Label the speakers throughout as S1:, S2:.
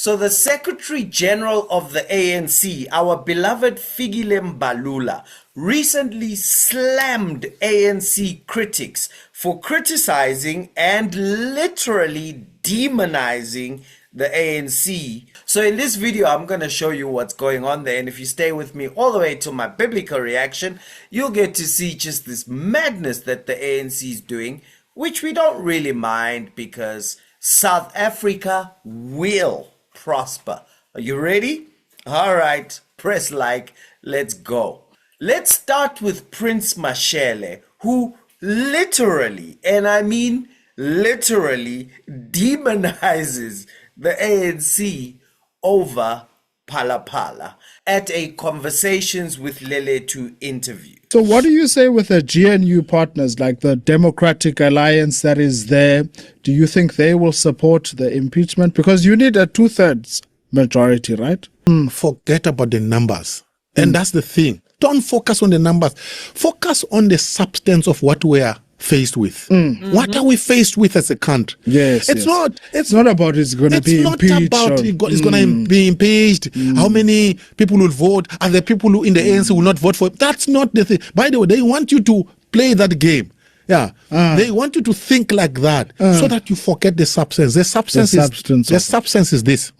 S1: So the Secretary General of the ANC, our beloved Fikile Mbalula, recently slammed ANC critics for criticizing and literally demonizing the ANC. So in this video, I'm going to show you what's going on there. And if you stay with me all the way to my biblical reaction, you'll get to see just this madness that the ANC is doing, which we don't really mind because South Africa will prosper. Are you ready? All right, press like, let's go. Let's start with Prince Mashele, who literally, and I mean literally, demonizes the ANC over Phala Phala at a Conversations with Leletu interview.
S2: So what do you say with the GNU partners, like the Democratic Alliance that is there? Do you think they will support the impeachment? Because you need a 2/3 majority, right?
S3: Forget about the numbers. And that's the thing. Don't focus on the numbers. Focus on the substance of what we are faced with. What are we faced with as a country?
S2: Yes,
S3: it's not.
S2: It's not about it's going to be impeached.
S3: It's not about it's going to be impeached. How many people will vote? Are the people who in the ANC will not vote for it? That's not the thing. By the way, they want you to play that game. Yeah, they want you to think like that so that you forget the substance. The substance is this.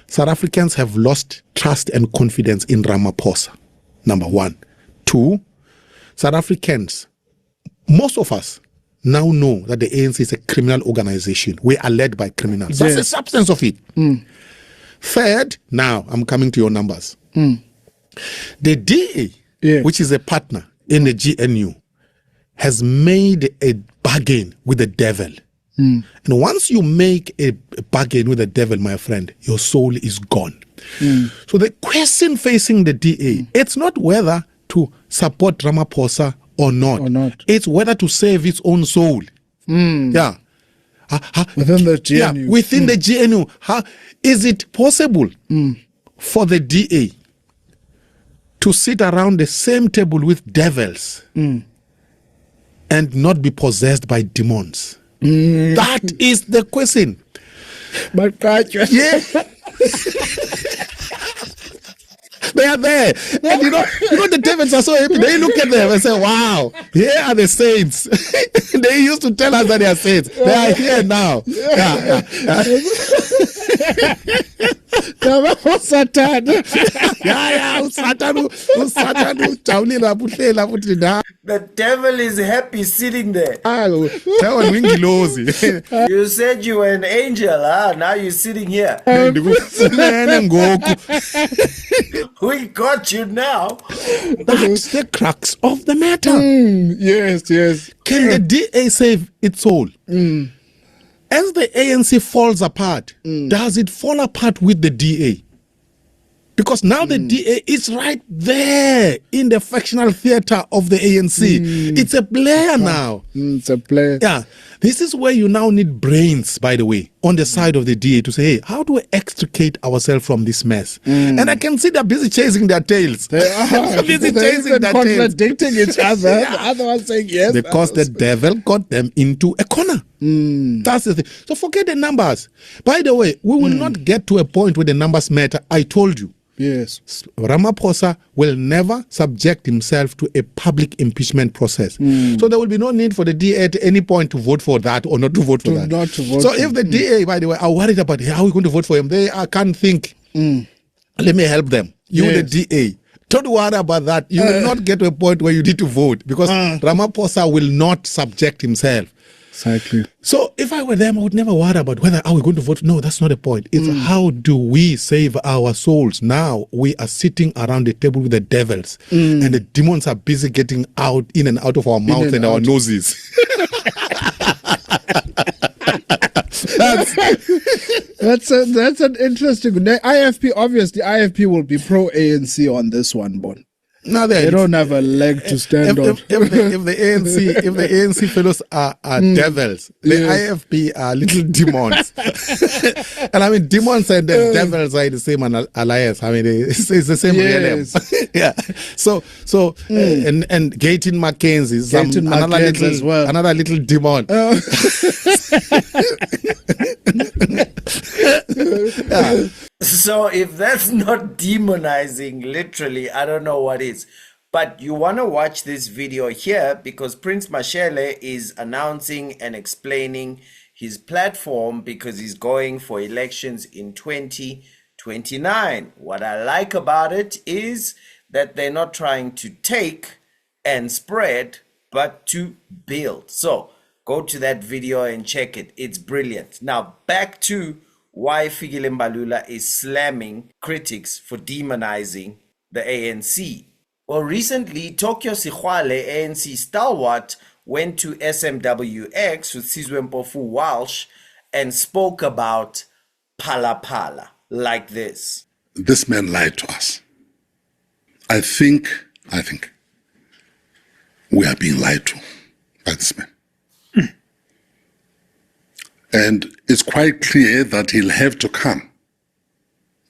S3: South Africans have lost trust and confidence in Ramaphosa. Number one. Two, South Africans, most of us now know that the ANC is a criminal organization. We are led by criminals. That's the substance of it. Third, now I'm coming to your numbers. The DA, which is a partner in the GNU, has made a bargain with the devil. And once you make a bargain with the devil, my friend, your soul is gone. So the question facing the DA, it's not whether to support Ramaphosa or not. It's whether to save its own soul. Yeah.
S2: Within the GNU.
S3: Yeah, within the GNU. Is it possible for the DA to sit around the same table with devils and not be possessed by demons? That is the question.
S2: But
S3: yeah. They are there. And you know the devils are so happy. They look at them and say, wow, here are the saints. They used to tell us that they are saints. They are here now.
S1: The devil is happy sitting there. You said you were an angel, now you're sitting here. We got you now.
S3: That's the crux of the matter.
S2: Yes.
S3: Can the DA save its soul? As the ANC falls apart, does it fall apart with the DA? Because now the DA is right there in the factional theater of the ANC. It's a player now.
S2: It's a player.
S3: Yeah. This is where you now need brains, by the way, on the side of the DA to say, hey, how do we extricate ourselves from this mess? And I can see they're busy chasing their tails.
S2: They are busy chasing their tails. Contradicting each other. The other one saying yes.
S3: Because the devil got them into a corner. That's the thing. So forget the numbers. By the way, we will not get to a point where the numbers matter. I told you.
S2: Yes.
S3: Ramaphosa will never subject himself to a public impeachment process. So there will be no need for the DA at any point to vote for that or not to vote for that. So if the DA, by the way, are worried about how we're going to vote for him, they can't think, let me help them. You, the DA, don't worry about that. You will not get to a point where you need to vote because Ramaphosa will not subject himself.
S2: Exactly.
S3: So if I were them, I would never worry about whether are we going to vote. No, that's not the point. It's how do we save our souls? Now we are sitting around the table with the devils and the demons are busy getting out in and out of our mouth and our noses.
S2: That's an interesting. The IFP, obviously, IFP will be pro ANC on this one, Bon.
S3: No,
S2: they don't have a leg to stand on.
S3: If the ANC fellows are devils, the IFP are little demons. And I mean, demons and the devils are in the same alliance. I mean, it's the same realm. Yeah. So and Gayton Mackenzie is another little demon.
S1: So if that's not demonizing, literally, I don't know what is. But you want to watch this video here because Prince Mashele is announcing and explaining his platform because he's going for elections in 2029. What I like about it is that they're not trying to take and spread, but to build. So go to that video and check it. It's brilliant. Now back to why Fikile Mbalula is slamming critics for demonizing the ANC. Well, recently, Tokyo Sexwale, ANC Stalwart, went to SMWX with Sizwe Walsh and spoke about Phala Phala like this.
S4: This man lied to us. I think we are being lied to by this man. And it's quite clear that he'll have to come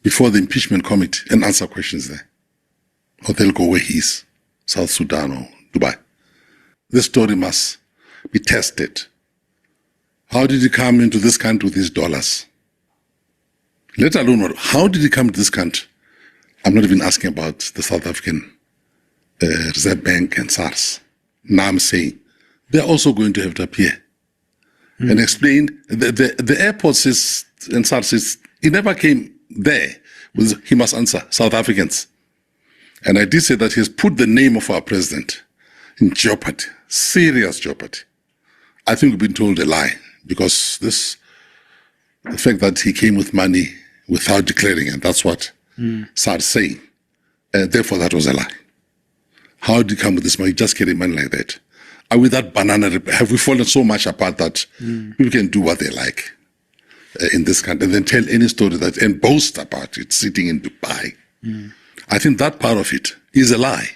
S4: before the impeachment committee and answer questions there. Or they'll go where he is, South Sudan or Dubai. This story must be tested. How did he come into this country with his dollars? Let alone, how did he come to this country? I'm not even asking about the South African Reserve Bank and SARS. Now I'm saying they're also going to have to appear and explain. The airports and SARS, he never came there. He must answer South Africans. And I did say that he has put the name of our president in jeopardy, serious jeopardy. I think we've been told a lie because the fact that he came with money without declaring it, that's what SARS saying. Therefore, that was a lie. How did he come with this money? Just getting money like that. Are we that banana? Have we fallen so much apart that people can do what they like in this country and then tell any story and boast about it sitting in Dubai? I think that part of it is a lie.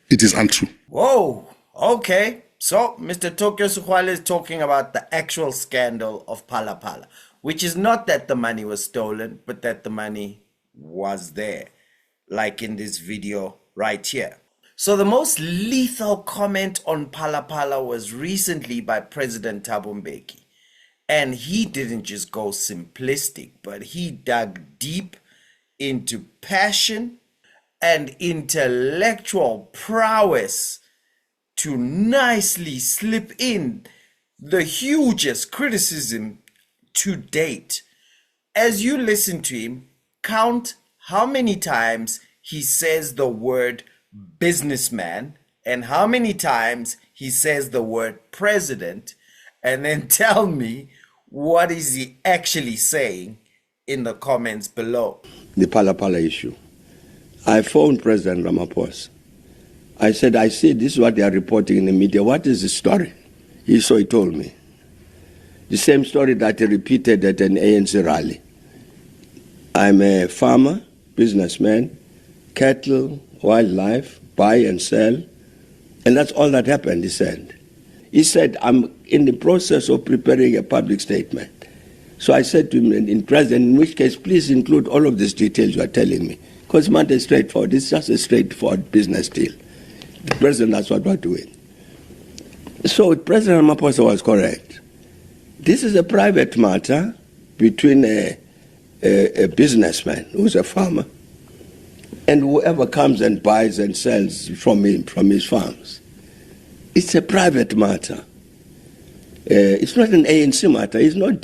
S4: It is untrue.
S1: Whoa, okay. So Mr. Tokyo Sexwale is talking about the actual scandal of Phala Phala, which is not that the money was stolen, but that the money was there, like in this video right here. So the most lethal comment on Phala Phala was recently by President Thabo Mbeki. And he didn't just go simplistic, but he dug deep into passion and intellectual prowess to nicely slip in the hugest criticism to date. As you listen to him, count how many times he says the word businessman and how many times he says the word president, and then tell me what is he actually saying in the comments below.
S5: The Phala Phala issue. I phoned President Ramaphosa. I said, I see this is what they are reporting in the media. What is the story? He told me. The same story that he repeated at an ANC rally. I'm a farmer, businessman, cattle, wildlife, buy and sell. And that's all that happened, he said. He said, I'm in the process of preparing a public statement. So I said to him, in President, in which case, please include all of these details you are telling me. Because it's not straightforward. It's just a straightforward business deal. The President, that's what we're doing. So President Ramaphosa was correct. This is a private matter between a businessman who's a farmer and whoever comes and buys and sells from him, from his farms. It's a private matter. It's not an ANC matter. He's not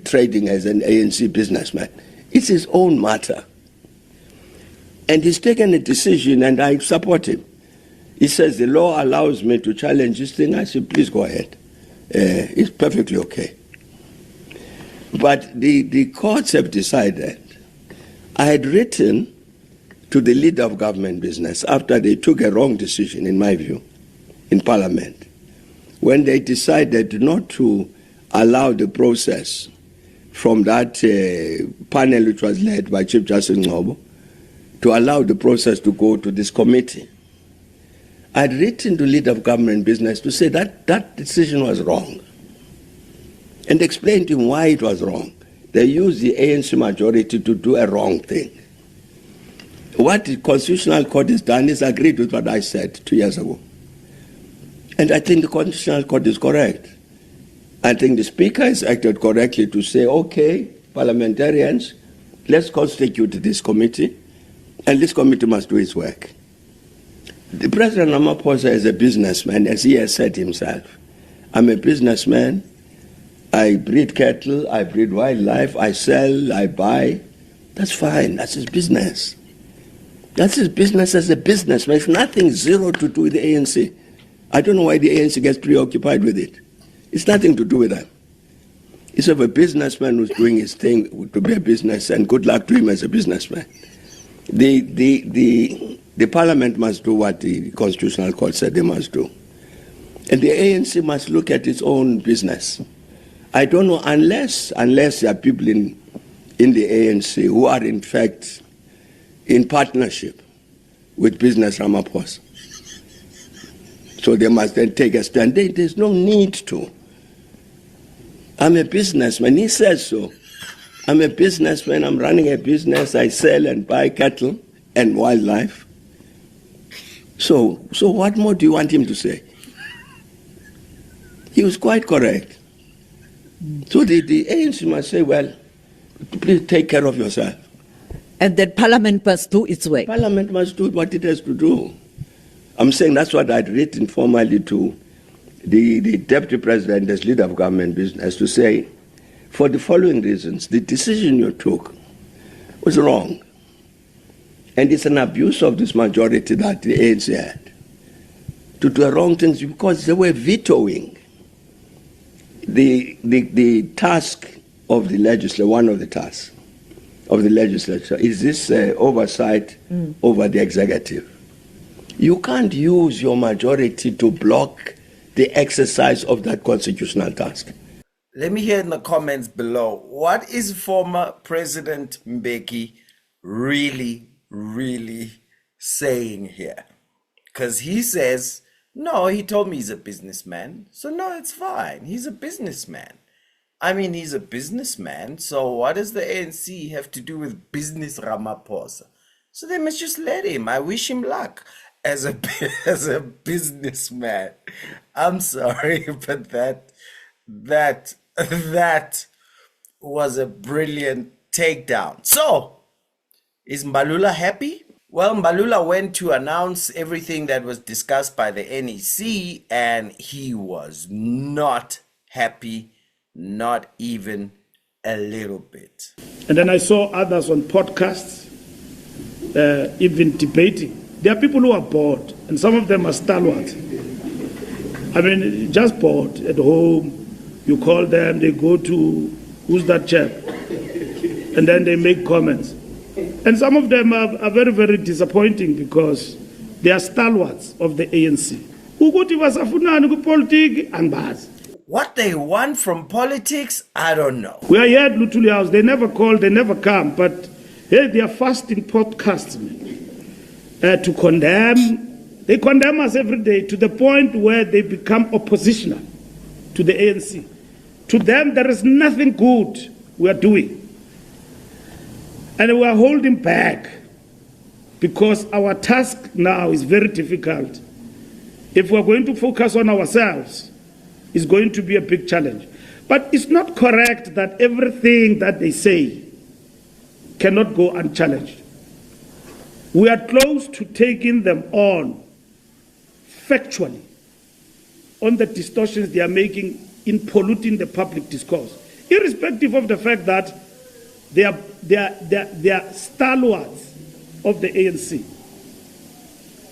S5: trading as an ANC businessman. It's his own matter. And he's taken a decision, and I support him. He says, the law allows me to challenge this thing. I said, please go ahead. It's perfectly okay. But the courts have decided. I had written to the leader of government business after they took a wrong decision, in my view, in Parliament, when they decided not to allow the process from that panel which was led by Chief Justice Ngcobo, to allow the process to go to this committee. I'd written to leader of government business to say that that decision was wrong and explained to him why it was wrong. They used the ANC majority to do a wrong thing. What the Constitutional Court has done is agreed with what I said 2 years ago. And I think the Constitutional Court is correct. I think the Speaker has acted correctly to say, okay, parliamentarians, let's constitute this committee, and this committee must do its work. The President Ramaphosa is a businessman, as he has said himself. I'm a businessman. I breed cattle, I breed wildlife, I sell, I buy. That's fine. That's his business. That's his business as a businessman. It's nothing zero to do with the ANC. I don't know why the ANC gets preoccupied with it. It's nothing to do with that. It's of a businessman who's doing his thing to be a business, and good luck to him as a businessman. The Parliament must do what the Constitutional Court said they must do. And the ANC must look at its own business. I don't know, unless there are people in the ANC who are in fact in partnership with business Ramaphosa. So they must then take a stand. There's no need to. I'm a businessman, he says so. I'm a businessman, I'm running a business, I sell and buy cattle and wildlife. So what more do you want him to say? He was quite correct. So the ANC must say, well, please take care of yourself.
S6: And that Parliament must do its work.
S5: Parliament must do what it has to do. I'm saying that's what I'd written formally to the Deputy President as leader of government business, to say, for the following reasons, the decision you took was wrong. And it's an abuse of this majority that the ANC had to do wrong things because they were vetoing the task of the legislature. One of the tasks of the legislature is this oversight over the executive. You can't use your majority to block the exercise of that constitutional task.
S1: Let me hear in the comments below, what is former President Mbeki really saying here? Because he says, no, he told me he's a businessman. So no, it's fine. He's a businessman. I mean, he's a businessman. So what does the ANC have to do with business Ramaphosa? So they must just let him. I wish him luck as a businessman. I'm sorry, but that was a brilliant takedown. So, is Mbalula happy? Well, Mbalula went to announce everything that was discussed by the NEC, and he was not happy, not even a little bit.
S7: And then I saw others on podcasts, even debating. There are people who are bored, and some of them are stalwarts. I mean, just bored at home. You call them, they go to, who's that chap? And then they make comments. And some of them are very, very disappointing because they are stalwarts of the ANC.
S1: What they want from politics, I don't know.
S7: We are here at Lutuli House. They never call, they never come. But hey, they are fasting podcasts, man, to condemn. They condemn us every day to the point where they become oppositional to the ANC. To them, there is nothing good we are doing. And we are holding back because our task now is very difficult. If we're going to focus on ourselves, it's going to be a big challenge. But it's not correct that everything that they say cannot go unchallenged. We are close to taking them on factually on the distortions they are making in polluting the public discourse, irrespective of the fact that they are stalwarts of the ANC.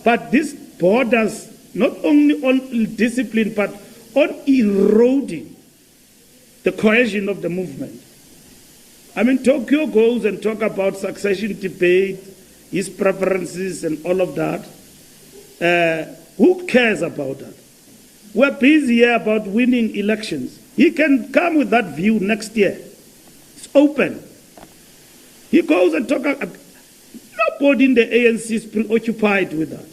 S7: But this borders not only on discipline, but on eroding the cohesion of the movement. I mean, Tokyo goes and talk about succession debate, his preferences and all of that. Who cares about that? We're busy here about winning elections. He can come with that view next year. It's open. He goes and talks. Nobody in the ANC is preoccupied with that.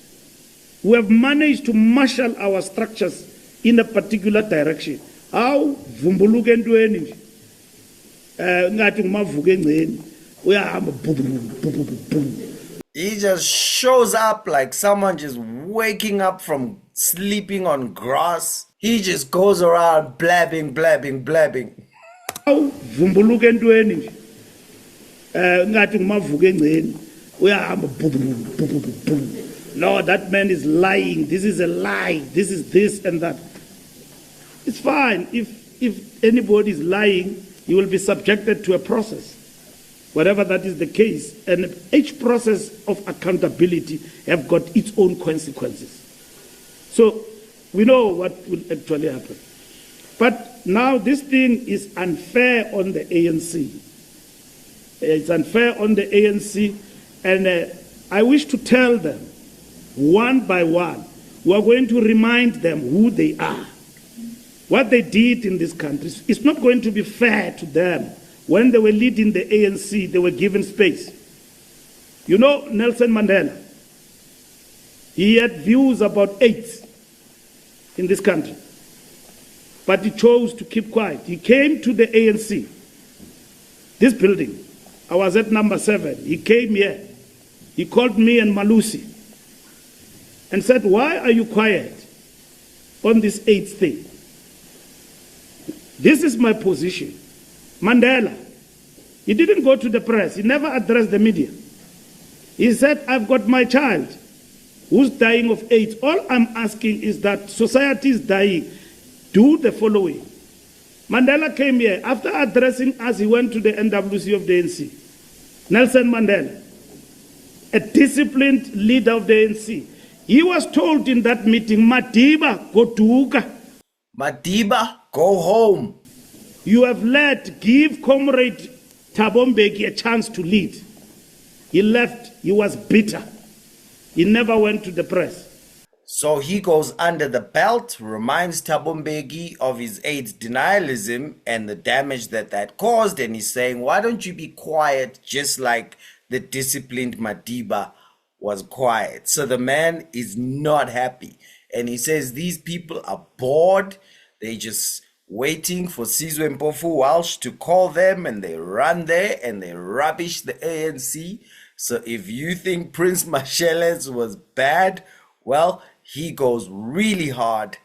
S7: We have managed to marshal our structures in a particular direction. How?
S1: He just shows up like someone just waking up from sleeping on grass. He just goes around blabbing.
S7: Vumbuluka entweni nje. Ngathi ngumavuka engceni. Uyahamba. No, that man is lying. This is a lie. This is this and that. It's fine. If anybody is lying, you will be subjected to a process, whatever that is the case. And each process of accountability have got its own consequences. So we know what will actually happen. But now this thing is unfair on the ANC. It's unfair on the ANC, and I wish to tell them, one by one, we are going to remind them who they are. What they did in this country, it's not going to be fair to them. When they were leading the ANC, they were given space. You know Nelson Mandela? He had views about AIDS in this country, but he chose to keep quiet. He came to the ANC, this building. I was at number 7. He came here. He called me and Malusi and said, why are you quiet on this AIDS thing? This is my position. Mandela, he didn't go to the press. He never addressed the media. He said, I've got my child who's dying of AIDS. All I'm asking is that society is dying. Do the following. Mandela came here. After addressing us, he went to the NWC of the ANC. Nelson Mandela, a disciplined leader of the ANC. He was told in that meeting, Madiba, go to Uka.
S1: Madiba, go home.
S7: You have give Comrade Thabo Mbeki a chance to lead. He left. He was bitter. He never went to the press.
S1: So he goes under the belt, reminds Thabo Mbeki of his AIDS denialism and the damage that caused, and he's saying, why don't you be quiet just like the disciplined Madiba was quiet? So the man is not happy, and he says these people are bored. They just waiting for Sizwe Mpofu Walsh to call them, and they run there and they rubbish the ANC. So if you think Prince Mashele's was bad, well, he goes really hard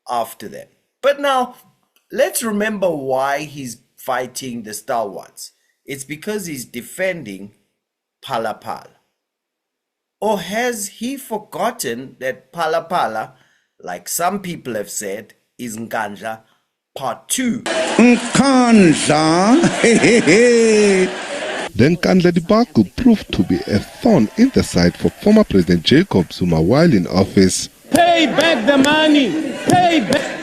S1: after them. But now, let's remember why he's fighting the Stalwarts. It's because he's defending Phala Phala. Or has he forgotten that Phala Phala, like some people have said, is Nkandla Part 2?
S8: Nkandla.
S3: The Nkandla debacle proved to be a thorn in the side for former President Jacob Zuma while in office.
S7: Pay back the money. Pay back.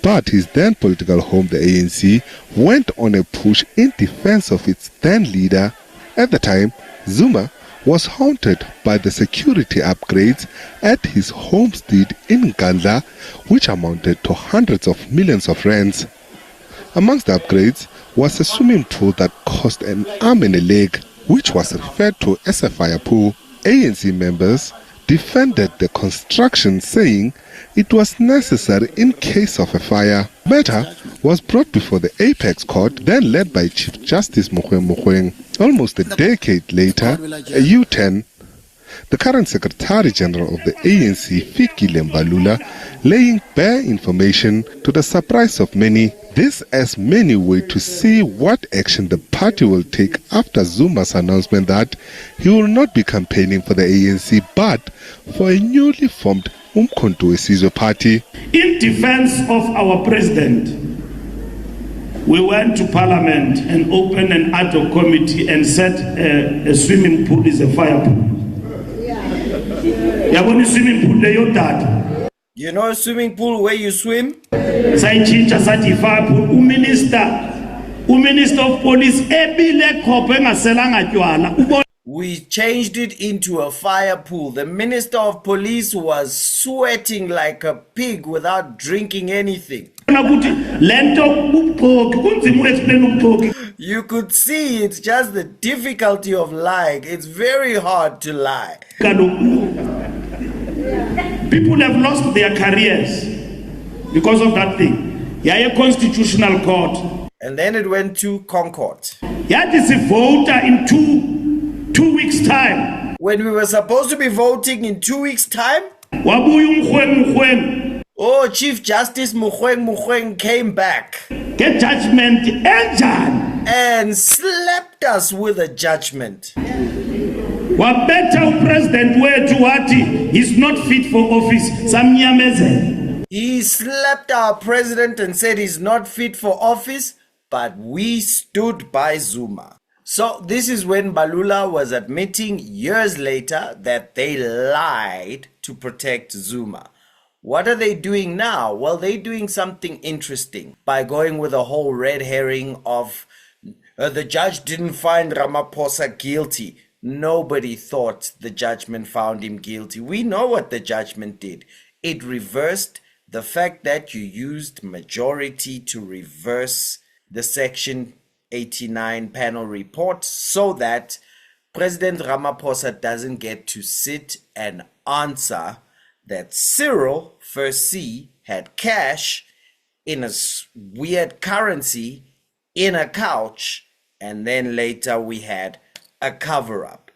S3: But his then political home, the ANC, went on a push in defense of its then leader. At the time, Zuma was haunted by the security upgrades at his homestead in Nkandla, which amounted to hundreds of millions of rands. Amongst the upgrades was a swimming pool that cost an arm and a leg, which was referred to as a fire pool. ANC members defended the construction, saying it was necessary in case of a fire. Matter was brought before the Apex Court, then led by Chief Justice Mogoeng. Almost a decade later, a U-turn. The current Secretary General of the ANC, Fikile Mbalula, laying bare information to the surprise of many. This as many wait to see what action the party will take after Zuma's announcement that he will not be campaigning for the ANC but for a newly formed Umkhonto weSizwe party.
S7: In defense of our president, we went to Parliament and opened an ad hoc committee and said a swimming pool is a fire pool.
S1: You know a swimming pool where you swim?
S7: Minister of Police
S1: We changed it into a fire pool. The Minister of Police was sweating like a pig without drinking anything. You could see it's just the difficulty of lying. It's very hard to lie.
S7: People have lost their careers because of that thing. Yeah, a constitutional court.
S1: And then it went to Concord.
S7: Yeah, this is voter in two weeks' time.
S1: When we were supposed to be voting in 2 weeks' time?
S7: Wabuya umkhweng
S1: Oh, Chief Justice Mukhweng came back
S7: get judgment enjani.
S1: and slapped us with a judgment.
S7: Wabetha upresident wethu wathi he's not fit for office samnyamezela.
S1: He slapped our president and said he's not fit for office, but we stood by Zuma. So this is when Mbalula was admitting years later that they lied to protect Zuma. What are they doing now? Well, they're doing something interesting by going with a whole red herring of the judge didn't find Ramaphosa guilty. Nobody thought the judgment found him guilty. We know what the judgment did. It reversed the fact that you used majority to reverse the Section 89 panel report so that President Ramaphosa doesn't get to sit and answer that Cyril, first C, had cash in a weird currency in a couch, and then later we had a cover-up.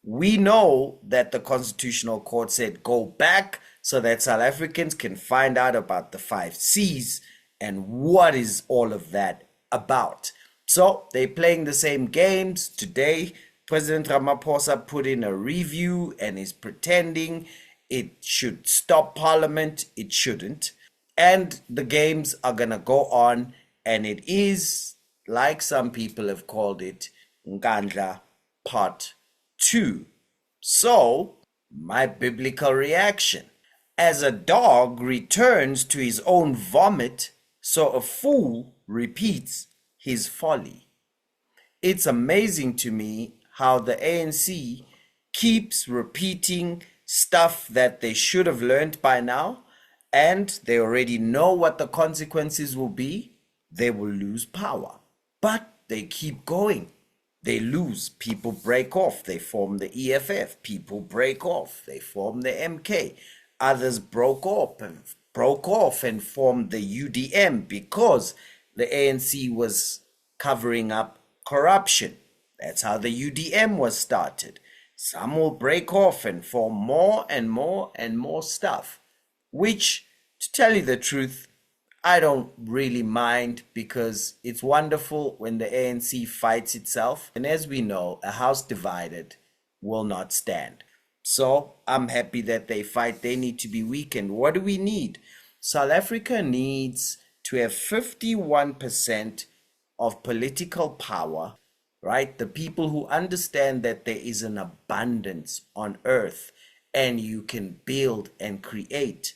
S1: We know that the Constitutional Court said go back so that South Africans can find out about the 5 C's and what is all of that about. So they're playing the same games. Today, President Ramaphosa put in a review and is pretending it should stop Parliament. It shouldn't. And the games are going to go on. And it is, like some people have called it, Nkandla Part 2. So, my biblical reaction. As a dog returns to his own vomit, so a fool repeats his folly. It's amazing to me how the ANC keeps repeating stuff that they should have learned by now, and they already know what the consequences will be. They will lose power. But they keep going. They lose. People break off. They form the EFF. People break off. They form the MK. Others broke off and formed the UDM because the ANC was covering up corruption. That's how the UDM was started. Some will break off and form more and more and more stuff, which, to tell you the truth, I don't really mind because it's wonderful when the ANC fights itself. And as we know, a house divided will not stand. So I'm happy that they fight. They need to be weakened. What do we need? South Africa needs to have 51% of political power, right? The people who understand that there is an abundance on earth and you can build and create.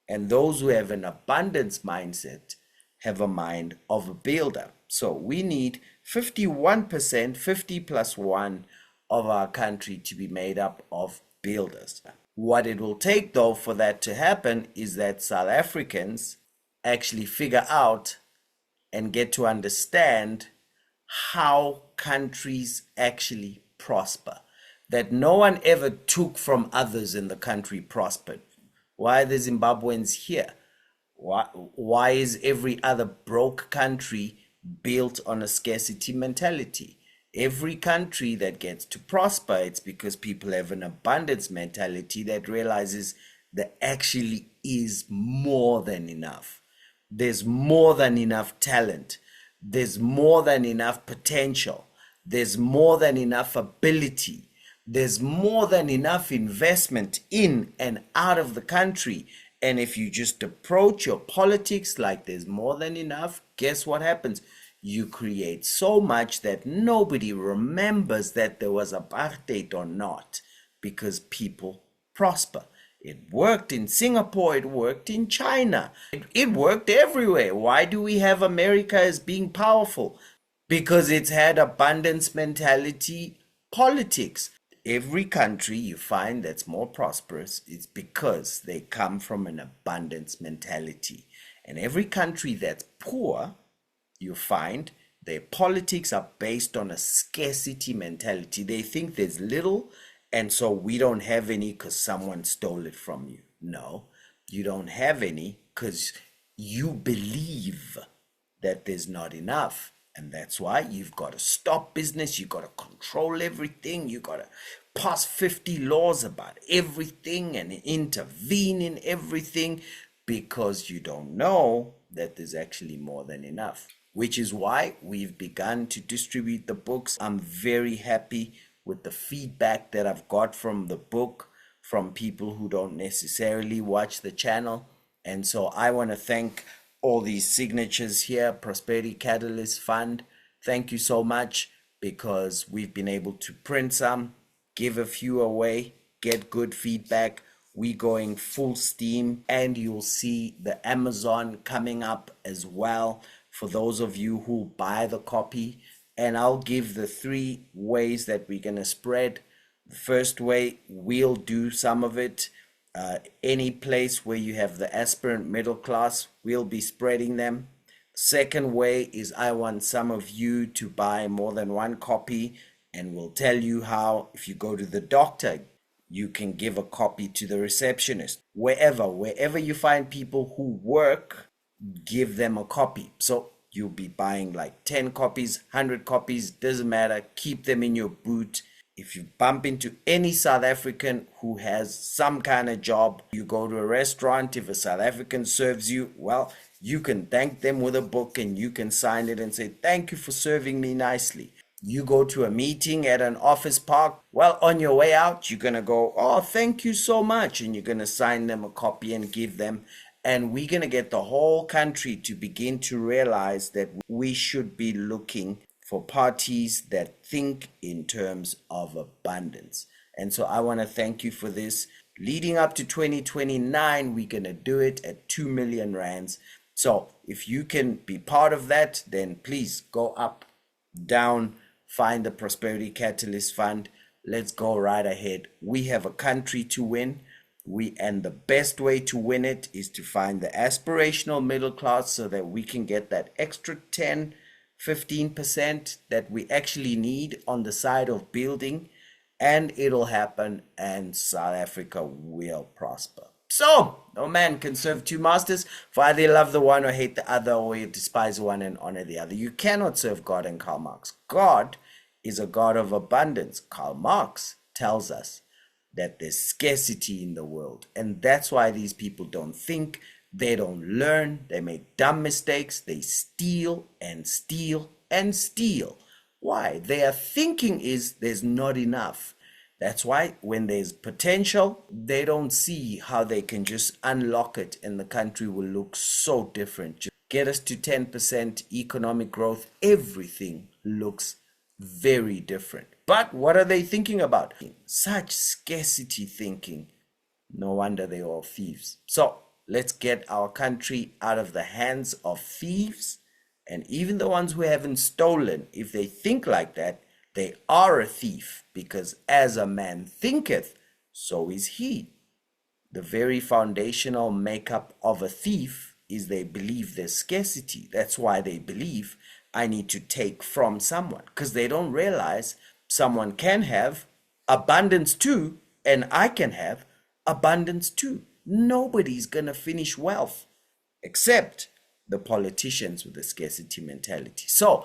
S1: And those who have an abundance mindset have a mind of a builder. So we need 51%, 50 plus 1 of our country to be made up of builders. What it will take though for that to happen is that South Africans actually figure out and get to understand how countries actually prosper. That no one ever took from others and the country prospered. Why are the Zimbabweans here? Why is every other broke country built on a scarcity mentality? Every country that gets to prosper, it's because people have an abundance mentality that realizes there actually is more than enough. There's more than enough talent. There's more than enough potential. There's more than enough ability. There's more than enough investment in and out of the country. And if you just approach your politics like there's more than enough, guess what happens? You create so much that nobody remembers that there was apartheid or not, because people prosper. It worked in Singapore, it worked in China, it worked everywhere. Why do we have America as being powerful? Because it's had abundance mentality politics. Every country you find that's more prosperous is because they come from an abundance mentality. And every country that's poor, you find their politics are based on a scarcity mentality. They think there's little, and so we don't have any because someone stole it from you. No, you don't have any because you believe that there's not enough. And that's why you've got to stop business. You've got to control everything. You've got to pass 50 laws about everything and intervene in everything because you don't know that there's actually more than enough, which is why we've begun to distribute the books. I'm very happy with the feedback that I've got from the book from people who don't necessarily watch the channel. And so I want to thank all these signatures here, Prosperity Catalyst Fund. Thank you so much, because we've been able to print some, give a few away, get good feedback. We going full steam, and you'll see the Amazon coming up as well for those of you who buy the copy. And I'll give the 3 ways that we're going to spread. The first way, we'll do some of it. Any place where you have the aspirant middle class, we'll be spreading them. Second way is I want some of you to buy more than 1 copy, and we'll tell you how. If you go to the doctor, you can give a copy to the receptionist. Wherever you find people who work, give them a copy. So you'll be buying like 10 copies, 100 copies, doesn't matter. Keep them in your boot. If you bump into any South African who has some kind of job, you go to a restaurant, if a South African serves you, well, you can thank them with a book and you can sign it and say, thank you for serving me nicely. You go to a meeting at an office park, well, on your way out, you're going to go, oh, thank you so much. And you're going to sign them a copy and give them. And we're going to get the whole country to begin to realize that we should be looking for parties that think in terms of abundance. And so I want to thank you for this. Leading up to 2029, we're going to do it at 2 million rands. So if you can be part of that, then please go up, down, find the Prosperity Catalyst Fund. Let's go right ahead. We have a country to win. And the best way to win it is to find the aspirational middle class so that we can get that extra 10-15% that we actually need on the side of building, and it'll happen, and South Africa will prosper. So, no man can serve 2 masters, for either you love the one or hate the other, or you despise one and honor the other. You cannot serve God and Karl Marx. God is a God of abundance. Karl Marx tells us that there's scarcity in the world, and that's why these people don't think, they don't learn, they make dumb mistakes, they steal and steal and steal. Why? Their thinking is there's not enough. That's why when there's potential, they don't see how they can just unlock it and the country will look so different. Just get us to 10% economic growth, everything looks very different. But what are they thinking about? Such scarcity thinking. No wonder they're all thieves. So let's get our country out of the hands of thieves. And even the ones who haven't stolen, if they think like that, they are a thief, because as a man thinketh, so is he. The very foundational makeup of a thief is they believe there's scarcity. That's why they believe I need to take from someone, because they don't realize someone can have abundance too, and I can have abundance too. Nobody's gonna finish wealth except the politicians with the scarcity mentality. So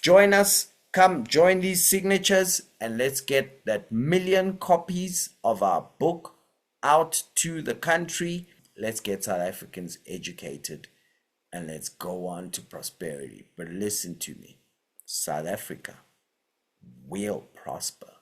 S1: join us, come join these signatures, and let's get that 1 million copies of our book out to the country. Let's get South Africans educated, and let's go on to prosperity. But listen to me, South Africa will prosper.